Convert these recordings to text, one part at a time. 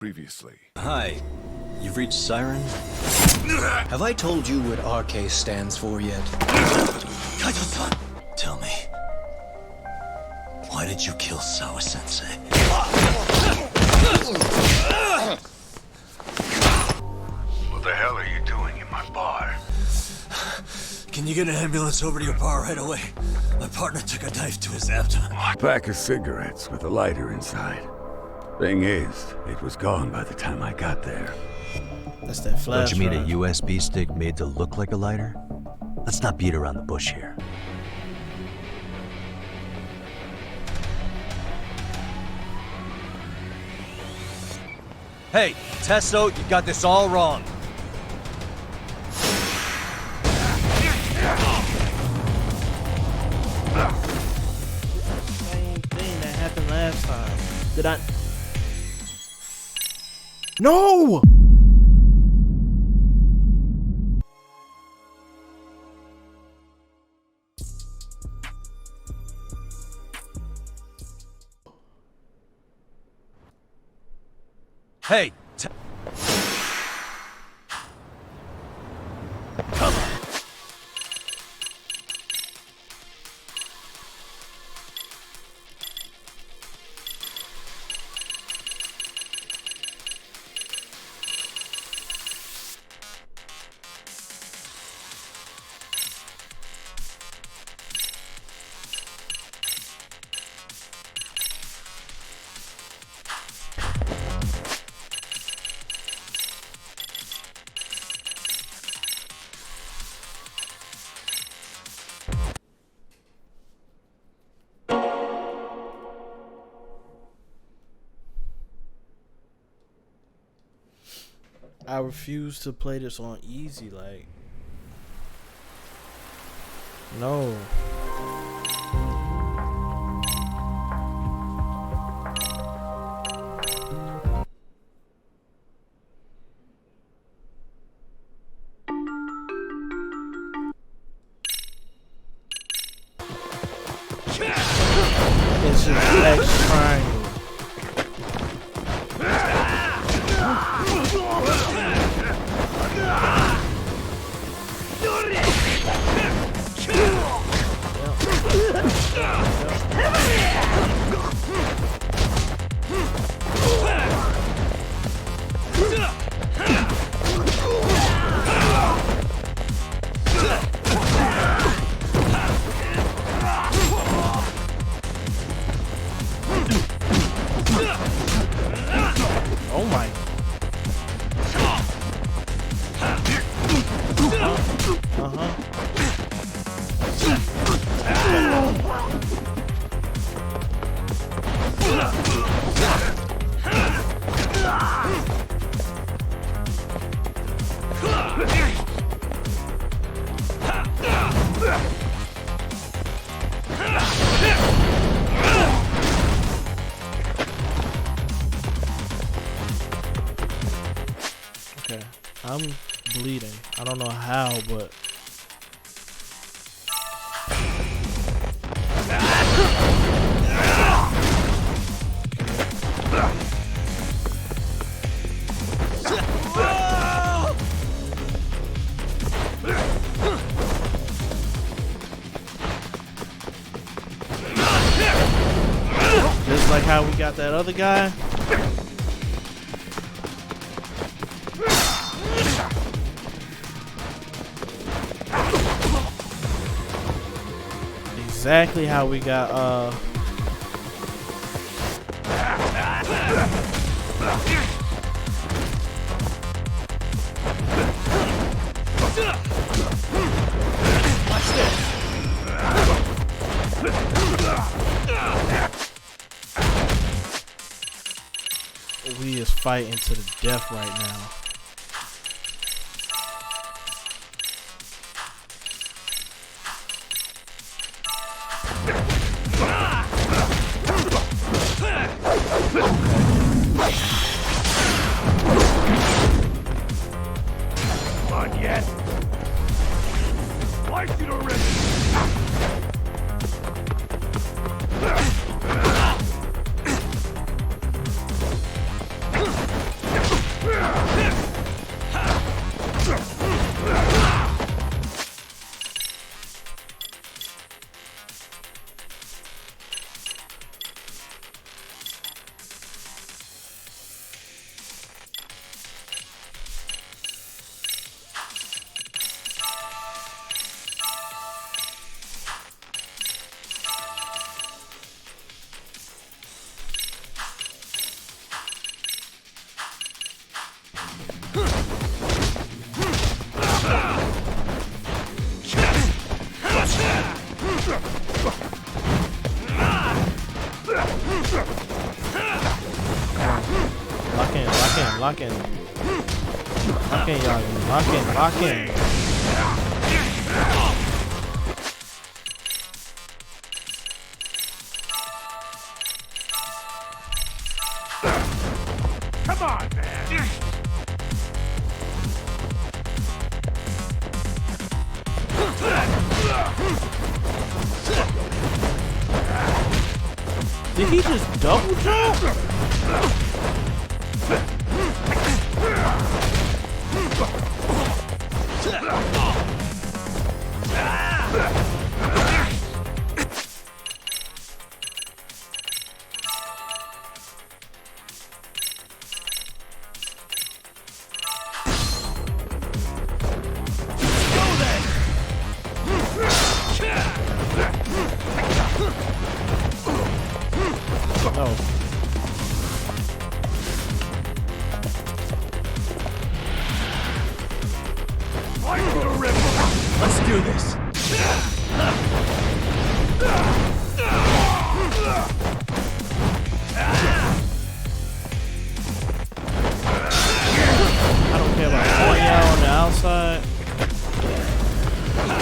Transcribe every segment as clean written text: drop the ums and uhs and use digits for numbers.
Previously. Hi, you've reached Siren? Have I told you what RK stands for yet? Kaito-san! Tell me, why did you kill Sawa-sensei? What the hell are you doing in my bar? Can you get an ambulance over to your bar right away? My partner took a knife to his abdomen. A pack of cigarettes with a lighter inside. Thing is, it was gone by the time I got there. That's that flash. Don't you mean a USB stick made to look like a lighter? Let's not beat around the bush here. Hey, Testo, you got this all wrong. Same thing that happened last time. Did I? No! Hey, come on. I refuse to play this on easy, like. No. It's just X triangle. Oh my. Okay, I'm bleeding. I don't know how, but just like how we got that other guy. Exactly how we got we is fighting to the death right now. Not yet. Like it already. Lock in, lock in, lock in. Lock in, y'all. Lock in, lock in. Come on, man! Did he just double jump? No. Let's do this. I don't care about all y'all on the outside.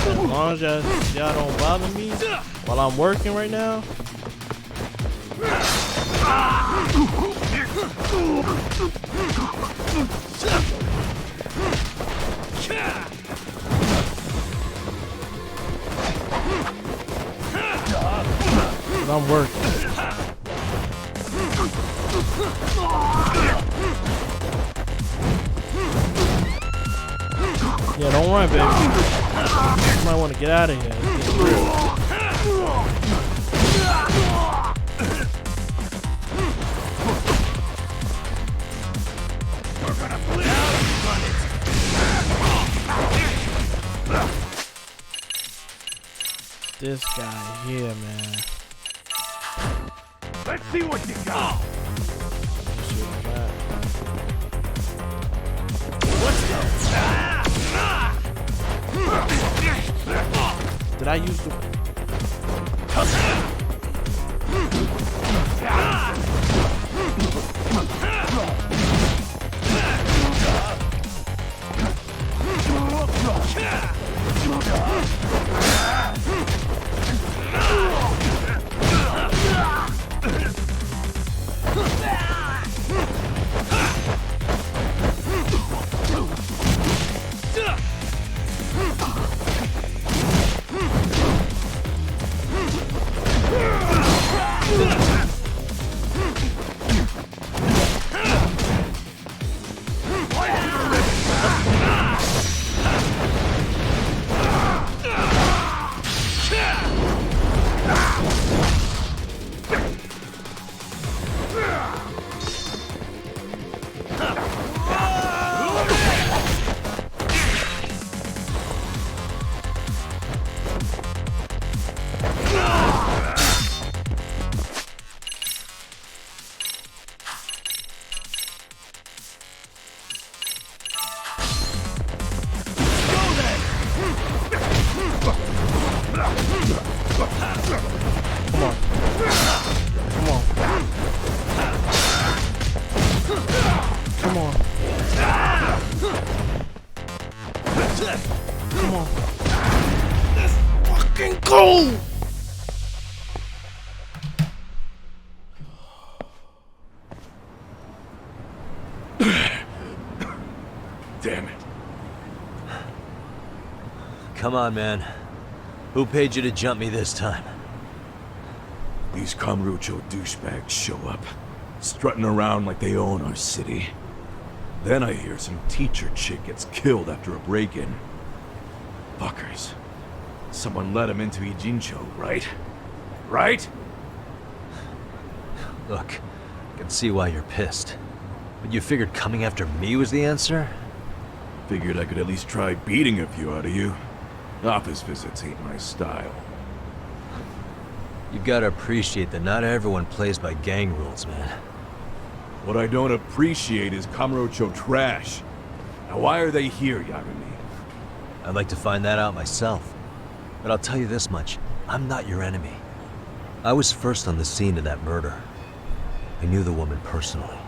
As long as y'all don't bother me while I'm working right now. I'm working. Yeah, don't worry, baby. You might want to get out of here. It's getting real. This guy here, man. Let's see what you got. Let's see what I got. Did I use the... Come on. Let's fucking go! Damn it. Come on, man. Who paid you to jump me this time? These Kamurocho douchebags show up, strutting around like they own our city. Then I hear some teacher chick gets killed after a break-in. Fuckers. Someone let him into Ijincho, right? Right? Look, I can see why you're pissed. But you figured coming after me was the answer? Figured I could at least try beating a few out of you. Office visits ain't my style. You've got to appreciate that not everyone plays by gang rules, man. What I don't appreciate is Kamurocho trash. Now why are they here, Yagami? I'd like to find that out myself. But I'll tell you this much, I'm not your enemy. I was first on the scene of that murder. I knew the woman personally.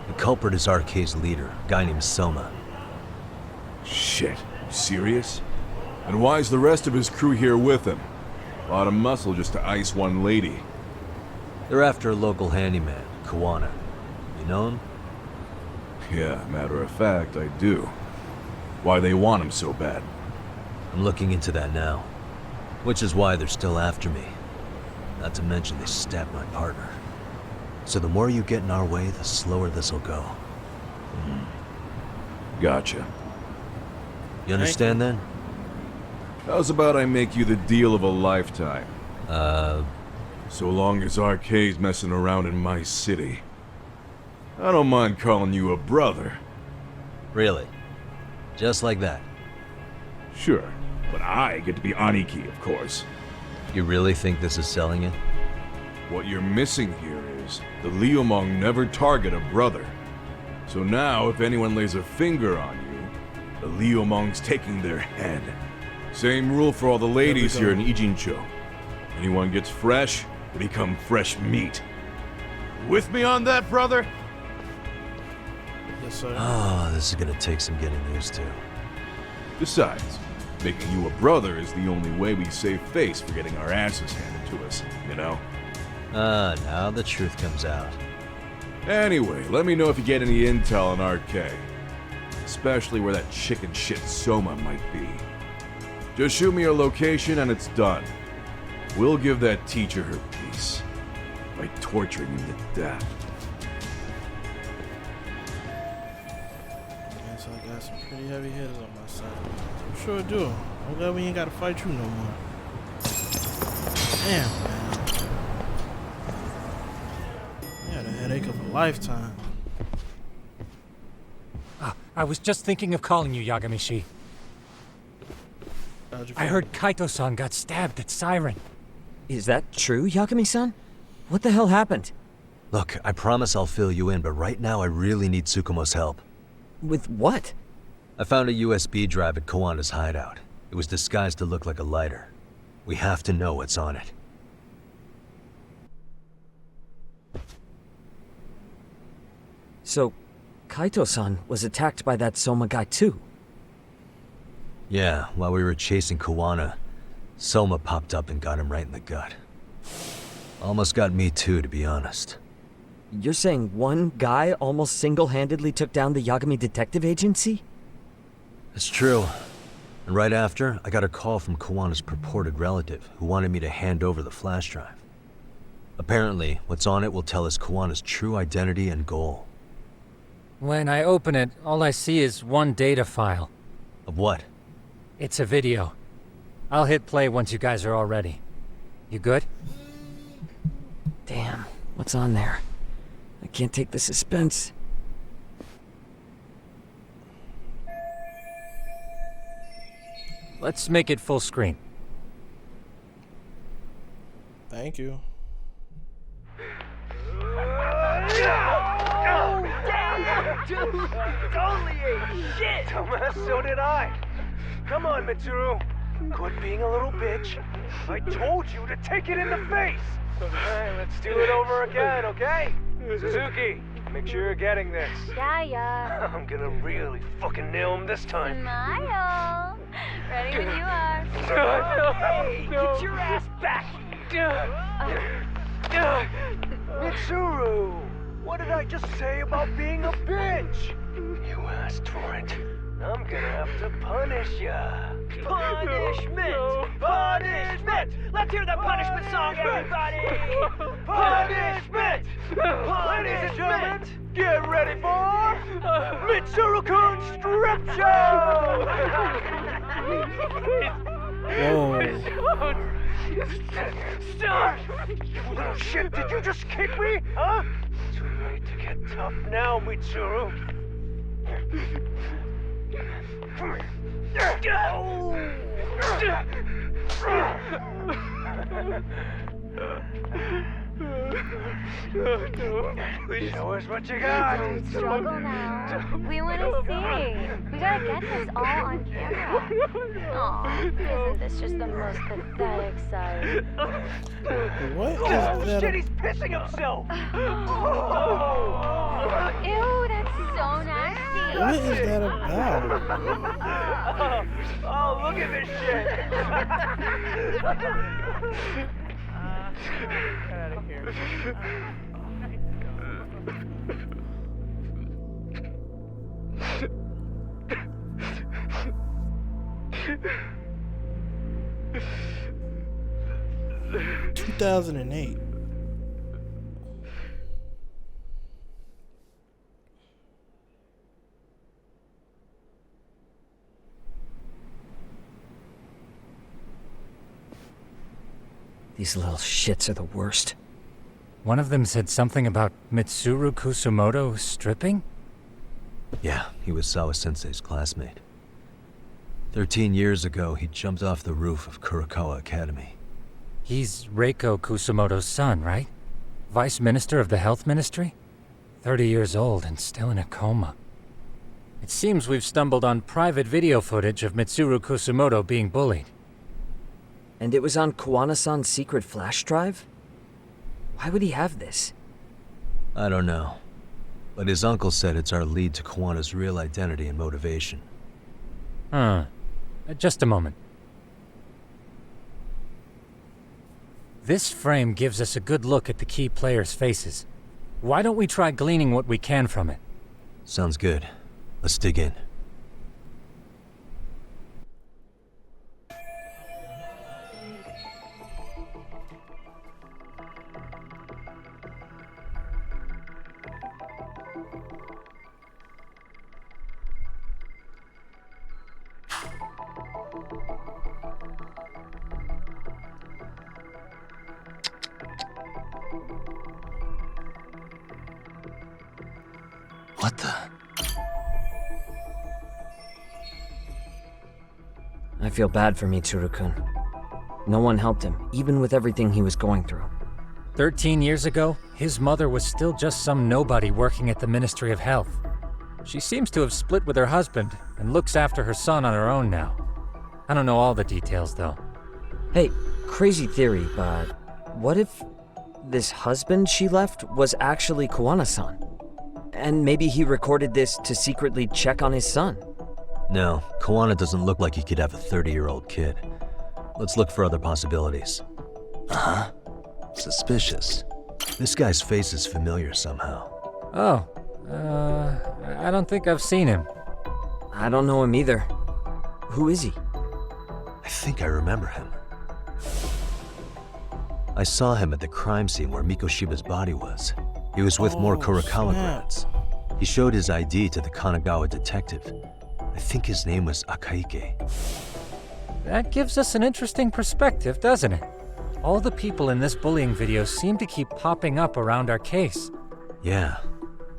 The culprit is RK's leader, a guy named Soma. Shit, you serious? And why's the rest of his crew here with him? A lot of muscle just to ice one lady. They're after a local handyman, Kawana. You know him? Yeah, matter of fact, I do. Why they want him so bad? I'm looking into that now. Which is why they're still after me. Not to mention they stabbed my partner. So the more you get in our way, the slower this'll go. Gotcha. You understand then? How's about I make you the deal of a lifetime? So long as RK's messing around in my city. I don't mind calling you a brother. Really? Just like that? Sure, but I get to be Aniki, of course. You really think this is selling it? What you're missing here is the Liumong never target a brother. So now, if anyone lays a finger on you, the Liumong's taking their head. Same rule for all the ladies here in Ijincho. Anyone gets fresh, they become fresh meat. With me on that, brother? Yes, sir. Oh, this is gonna take some getting used to. Besides, making you a brother is the only way we save face for getting our asses handed to us, you know? Now the truth comes out. Anyway, let me know if you get any intel on RK. Especially where that chicken shit Soma might be. Just shoot me your location and it's done. We'll give that teacher her piece. By torturing him to death. Guess I got some pretty heavy hitters on my side. I'm sure I do. I'm glad we ain't gotta fight you no more. Damn, man. I had a headache of a lifetime. I was just thinking of calling you, Yagami-shi. How'd you I feel? heard Kaito-san got stabbed at Siren. Is that true, Yagami-san? What the hell happened? Look, I promise I'll fill you in, but right now I really need Tsukumo's help. With what? I found a USB drive at Kawana's hideout. It was disguised to look like a lighter. We have to know what's on it. So, Kaito-san was attacked by that Soma guy too? Yeah, while we were chasing Kawana, Soma popped up and got him right in the gut. Almost got me too, to be honest. You're saying one guy almost single-handedly took down the Yagami Detective Agency? It's true. And right after, I got a call from Kawana's purported relative who wanted me to hand over the flash drive. Apparently, what's on it will tell us Kawana's true identity and goal. When I open it, all I see is one data file. Of what? It's a video. I'll hit play once you guys are all ready. You good? Damn, what's on there? I can't take the suspense. Let's make it full screen. Thank you. Dude, it's only a shit! Dumbass, so did I. Come on, Mitsuru. Quit being a little bitch. I told you to take it in the face! Alright, let's do it over again, okay? Suzuki, make sure you're getting this. Yeah. I'm gonna really fucking nail him this time. Smile. Ready when you are. Hey, get your ass back here! Mitsuru! What did I just say about being a bitch? You asked for it. I'm gonna have to punish ya. Punishment! Punishment! Let's hear the punishment song, everybody! Punishment! Ladies and gentlemen, get ready for Mitsuru-kun Strip Show! Whoa. Stop! You little shit, did you just kick me? Huh? Too late to get tough now, Mitsuru. Show us what you got. Don't struggle now. We want to see. We gotta get this all on camera. Aw, isn't this just the most pathetic sight? What is Oh, that? shit, he's pissing himself. Ew, that's so nasty. What is that about? Oh, look at this shit. Get out of here. 2008. These little shits are the worst. One of them said something about Mitsuru Kusumoto stripping? Yeah, he was Sawa-sensei's classmate. 13 years ago, he jumped off the roof of Kurokawa Academy. He's Reiko Kusumoto's son, right? Vice Minister of the Health Ministry? 30 years old and still in a coma. It seems we've stumbled on private video footage of Mitsuru Kusumoto being bullied. And it was on Kawana-san's secret flash drive? Why would he have this? I don't know. But his uncle said it's our lead to Kawana's real identity and motivation. Huh. Just a moment. This frame gives us a good look at the key players' faces. Why don't we try gleaning what we can from it? Sounds good. Let's dig in. What the? I feel bad for Mitsuru-kun. No one helped him, even with everything he was going through. 13 years ago, his mother was still just some nobody working at the Ministry of Health. She seems to have split with her husband and looks after her son on her own now. I don't know all the details, though. Hey, crazy theory, but what if this husband she left was actually Kawana-san? And maybe he recorded this to secretly check on his son. No, Kawana doesn't look like he could have a 30-year-old kid. Let's look for other possibilities. Uh-huh. Suspicious. This guy's face is familiar somehow. Oh, I don't think I've seen him. I don't know him either. Who is he? I think I remember him. I saw him at the crime scene where Mikoshiba's body was. He was with more Oh, Kurokawa snap. grads. He showed his ID to the Kanagawa detective. I think his name was Akaike. That gives us an interesting perspective, doesn't it? All the people in this bullying video seem to keep popping up around our case. Yeah,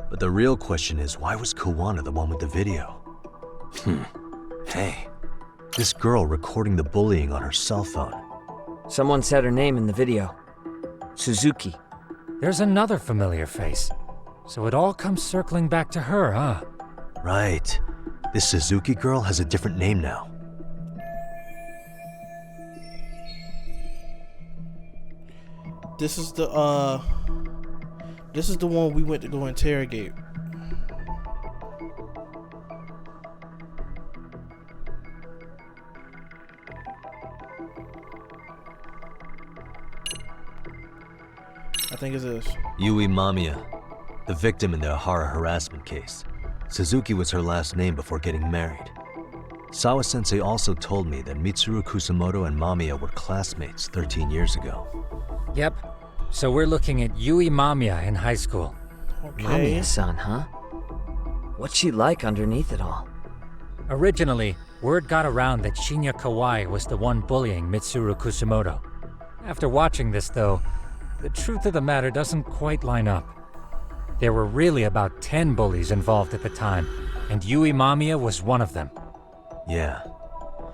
but the real question is, why was Kawana the one with the video? Hey, this girl recording the bullying on her cell phone. Someone said her name in the video. Suzuki. There's another familiar face. So it all comes circling back to her, huh? Right. This Suzuki girl has a different name now. This is the one we went to go interrogate. I think it's this. Yui Mamiya, the victim in the Ohara harassment case. Suzuki was her last name before getting married. Sawa-sensei also told me that Mitsuru Kusumoto and Mamiya were classmates 13 years ago. Yep. So we're looking at Yui Mamiya in high school. Okay. Mamiya-san, huh? What's she like underneath it all? Originally, word got around that Shinya Kawai was the one bullying Mitsuru Kusumoto. After watching this, though, the truth of the matter doesn't quite line up. There were really about 10 bullies involved at the time, and Yui Mamiya was one of them. Yeah.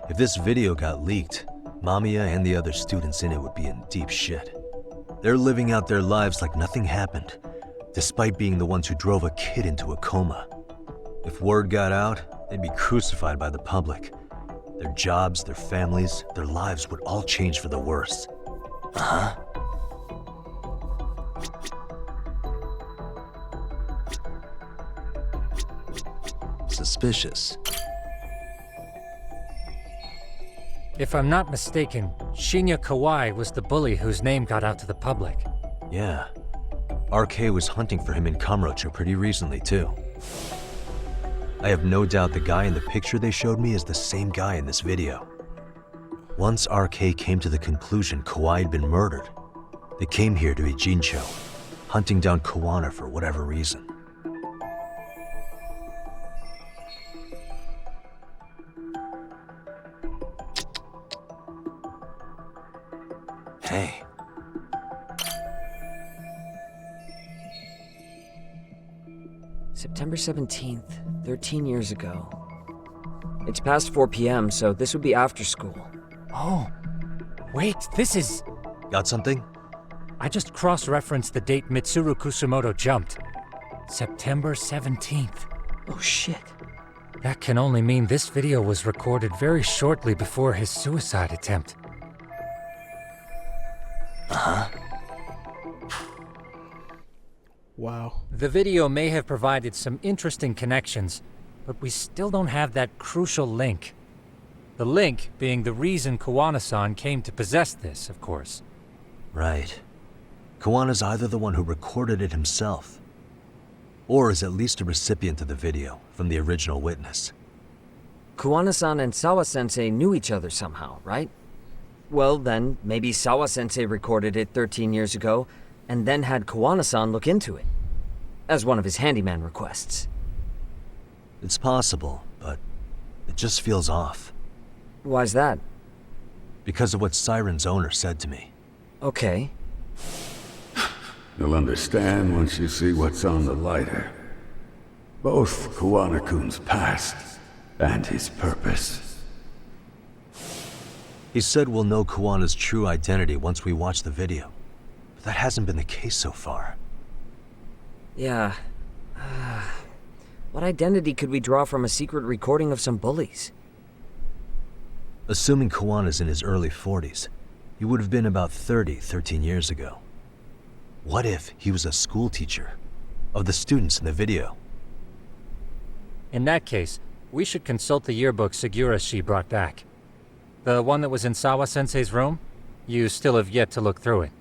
If this video got leaked, Mamiya and the other students in it would be in deep shit. They're living out their lives like nothing happened, despite being the ones who drove a kid into a coma. If word got out, they'd be crucified by the public. Their jobs, their families, their lives would all change for the worse. Uh-huh. Suspicious. If I'm not mistaken, Shinya Kawai was the bully whose name got out to the public. Yeah. RK was hunting for him in Kamurocho pretty recently, too. I have no doubt the guy in the picture they showed me is the same guy in this video. Once RK came to the conclusion Kawai had been murdered, they came here to Ijincho, hunting down Kawana for whatever reason. Hey. September 17th, 13 years ago. It's past 4 p.m., so this would be after school. Oh, wait, this is... Got something? I just cross-referenced the date Mitsuru Kusumoto jumped. September 17th. Oh shit. That can only mean this video was recorded very shortly before his suicide attempt. Uh-huh. Wow. The video may have provided some interesting connections, but we still don't have that crucial link. The link being the reason Kawana-san came to possess this, of course. Right. Kawana's either the one who recorded it himself, or is at least a recipient of the video from the original witness. Kawana-san and Sawa-sensei knew each other somehow, right? Well, then, maybe Sawa-sensei recorded it 13 years ago, and then had Kawana-san look into it, as one of his handyman requests. It's possible, but it just feels off. Why's that? Because of what Siren's owner said to me. Okay. You'll understand once you see what's on the lighter. Both Kawana-kun's past and his purpose. He said we'll know Kawana's true identity once we watch the video. But that hasn't been the case so far. Yeah. What identity could we draw from a secret recording of some bullies? Assuming Kawana's in his early 40s, he would have been about 13 years ago. What if he was a school teacher of the students in the video? In that case, we should consult the yearbook Segura-shi brought back. The one that was in Sawa-sensei's room? You still have yet to look through it.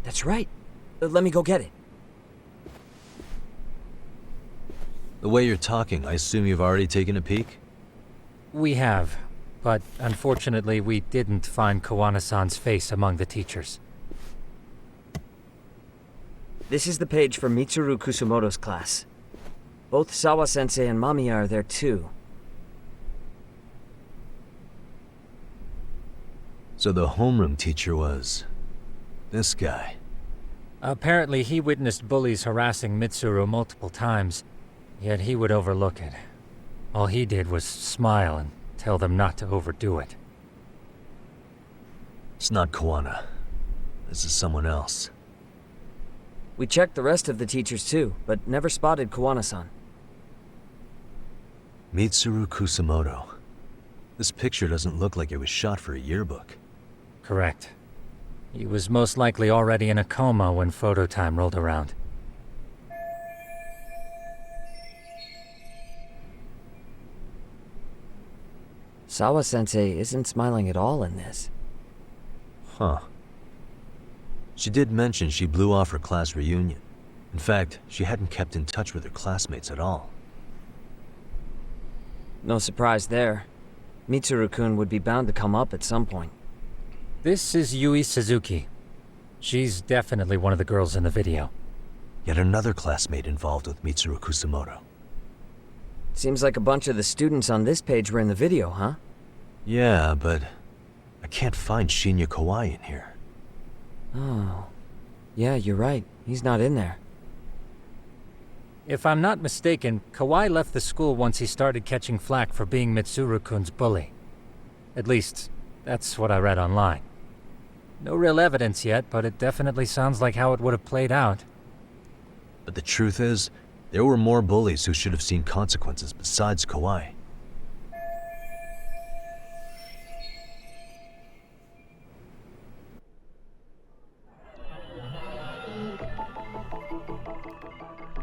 That's right. Let me go get it. The way you're talking, I assume you've already taken a peek? We have, but unfortunately we didn't find Kawana-san's face among the teachers. This is the page for Mitsuru Kusumoto's class. Both Sawa-sensei and Mamiya are there too. So the homeroom teacher was... this guy. Apparently he witnessed bullies harassing Mitsuru multiple times, yet he would overlook it. All he did was smile and tell them not to overdo it. It's not Kawana. This is someone else. We checked the rest of the teachers too, but never spotted Kawana-san. Mitsuru Kusumoto. This picture doesn't look like it was shot for a yearbook. Correct. He was most likely already in a coma when photo time rolled around. Sawa-sensei isn't smiling at all in this. Huh. She did mention she blew off her class reunion. In fact, she hadn't kept in touch with her classmates at all. No surprise there. Mitsuru-kun would be bound to come up at some point. This is Yui Suzuki. She's definitely one of the girls in the video. Yet another classmate involved with Mitsuru Kusumoto. Seems like a bunch of the students on this page were in the video, huh? Yeah, but I can't find Shinya Kawai in here. Oh. Yeah, you're right. He's not in there. If I'm not mistaken, Kawai left the school once he started catching flack for being Mitsuru-kun's bully. At least, that's what I read online. No real evidence yet, but it definitely sounds like how it would have played out. But the truth is, there were more bullies who should have seen consequences besides Kawai.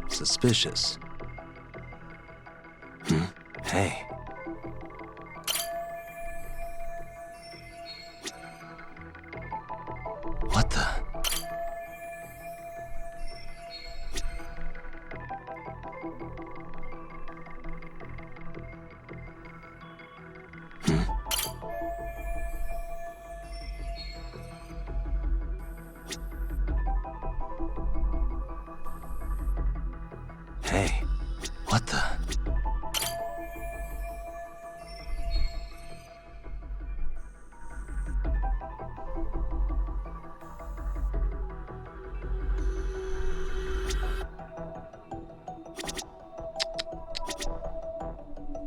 Suspicious. Hey. What the? Hey, what the?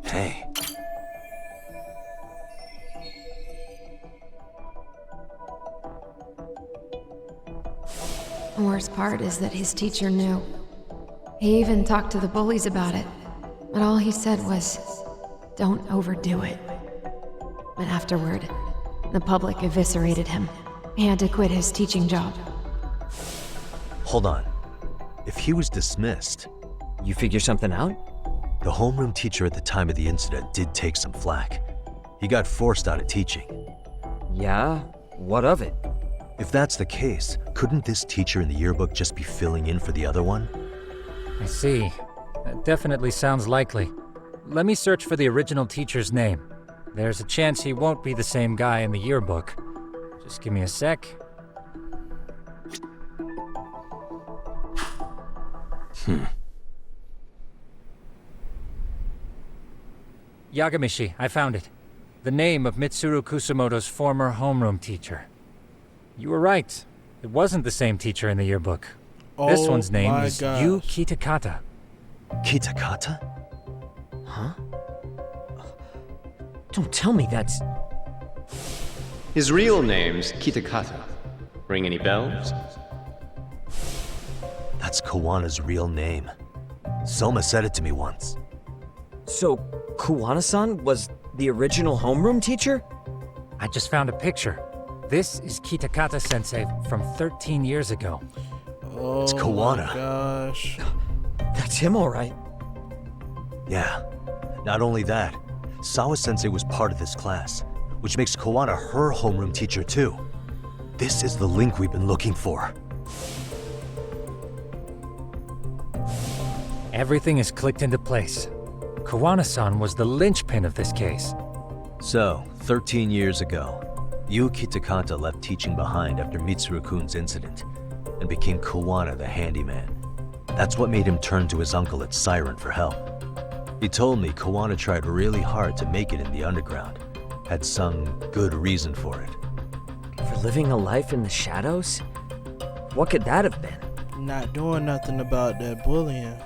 Hey. The worst part is that his teacher knew. He even talked to the bullies about it, but all he said was, "Don't overdo it." But afterward, the public eviscerated him. He had to quit his teaching job. Hold on. If he was dismissed, You figure something out? the homeroom teacher at the time of the incident did take some flack. He got forced out of teaching. Yeah? What of it? If that's the case, couldn't this teacher in the yearbook just be filling in for the other one? I see. That definitely sounds likely. Let me search for the original teacher's name. There's a chance he won't be the same guy in the yearbook. Just give me a sec. Yagamishi, I found it. The name of Mitsuru Kusumoto's former homeroom teacher. You were right. It wasn't the same teacher in the yearbook. This Oh one's name my is gosh. Yu Kitakata. Kitakata? Huh? Don't tell me that's... His real name's Kitakata. Ring any bells? That's Kawana's real name. Soma said it to me once. So, Kuwana-san was the original homeroom teacher? I just found a picture. This is Kitakata-sensei from 13 years ago. Oh It's Kawana. my gosh. That's him, all right. Yeah. Not only that, Sawa-sensei was part of this class, which makes Kawana her homeroom teacher too. This is the link we've been looking for. Everything is clicked into place. Kawana-san was the linchpin of this case. So, 13 years ago, Yu Kitakata left teaching behind after Mitsuru-kun's incident and became Kawana the handyman. That's what made him turn to his uncle at Siren for help. He told me Kawana tried really hard to make it in the underground, had some good reason for it. For living a life in the shadows? What could that have been? Not doing nothing about that bullying.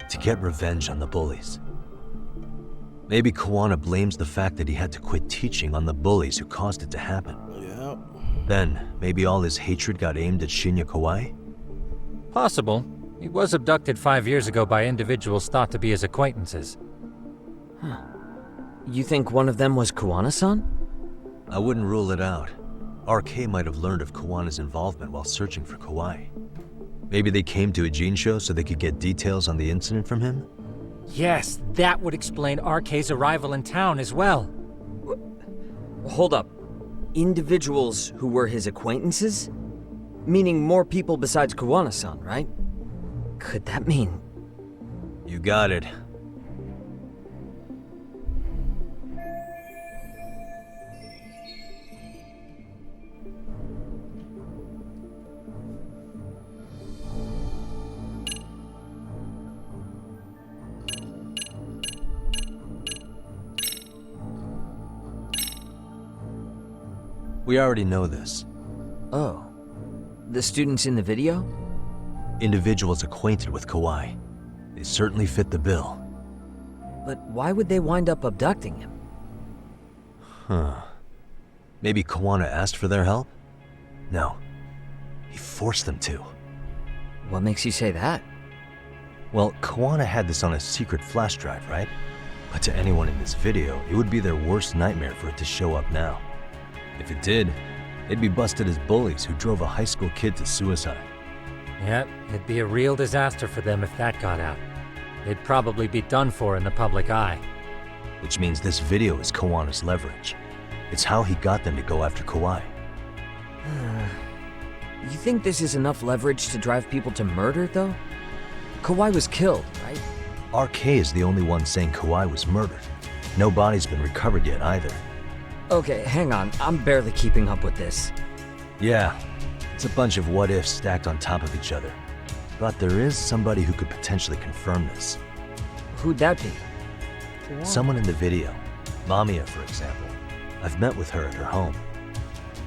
To get revenge on the bullies. Maybe Kawana blames the fact that he had to quit teaching on the bullies who caused it to happen. Yep. Then, maybe all his hatred got aimed at Shinya Kawai? Possible. He was abducted 5 years ago by individuals thought to be his acquaintances. You think one of them was Kuwana-san? I wouldn't rule it out. RK might have learned of Kawana's involvement while searching for Kawai. Maybe they came to a Jinsho so they could get details on the incident from him? Yes, that would explain RK's arrival in town as well. Hold up. Individuals who were his acquaintances? Meaning more people besides Kuwana-san, right? Could that mean... You got it. We already know this. Oh. The students in the video? Individuals acquainted with Kawai. They certainly fit the bill. But why would they wind up abducting him? Huh. Maybe Kawana asked for their help? No. He forced them to. What makes you say that? Well, Kawana had this on a secret flash drive, right? But to anyone in this video, it would be their worst nightmare for it to show up now. If it did, they'd be busted as bullies who drove a high school kid to suicide. Yep, it'd be a real disaster for them if that got out. They'd probably be done for in the public eye. Which means this video is Kawana's leverage. It's how he got them to go after Kawhi. You think this is enough leverage to drive people to murder, though? Kawhi was killed, right? RK is the only one saying Kawhi was murdered. No body's been recovered yet either. Okay, hang on. I'm barely keeping up with this. Yeah, it's a bunch of what-ifs stacked on top of each other. But there is somebody who could potentially confirm this. Who'd that be? Someone in the video. Mamiya, for example. I've met with her at her home.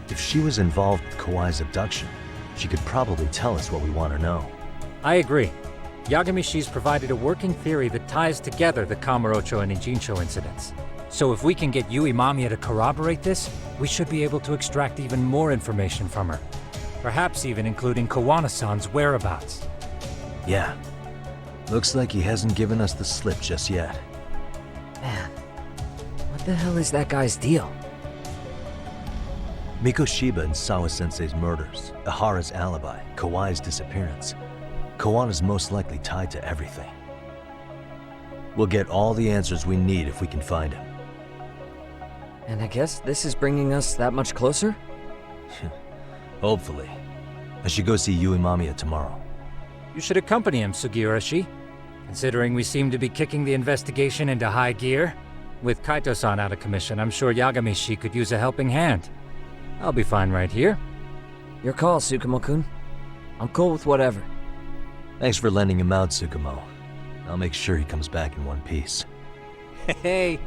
If she was involved with Kawhi's abduction, she could probably tell us what we want to know. I agree. Yagamishi's provided a working theory that ties together the Kamurocho and Ijincho incidents. So if we can get Yui Mamiya to corroborate this, we should be able to extract even more information from her. Perhaps even including Kawana-san's whereabouts. Yeah. Looks like he hasn't given us the slip just yet. Man, what the hell is that guy's deal? Mikoshiba and Sawa-sensei's murders, Ihara's alibi, Kawhi's disappearance. Kawana's most likely tied to everything. We'll get all the answers we need if we can find him. And I guess this is bringing us that much closer? Hopefully. I should go see Yui Mamiya tomorrow. You should accompany him, Sugiurashi. Considering we seem to be kicking the investigation into high gear, with Kaito-san out of commission, I'm sure Yagamishi could use a helping hand. I'll be fine right here. Your call, Tsukumo-kun. I'm cool with whatever. Thanks for lending him out, Tsukumo. I'll make sure he comes back in one piece. Hey,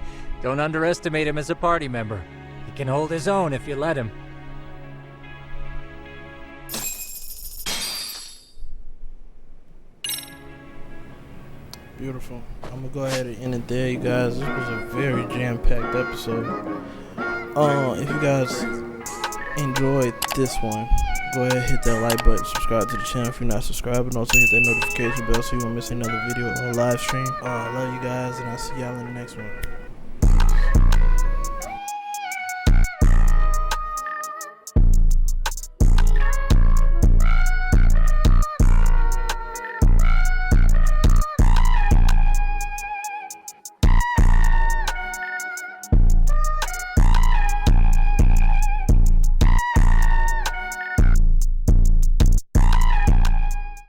don't underestimate him as a party member. He can hold his own if you let him. Beautiful. I'm gonna go ahead and end it there, you guys. This was a very jam-packed episode. If you guys enjoyed this one, go ahead and hit that like button, subscribe to the channel if you're not subscribed, and also hit that notification bell so you won't miss another video or live stream. I love you guys, and I'll see y'all in the next one.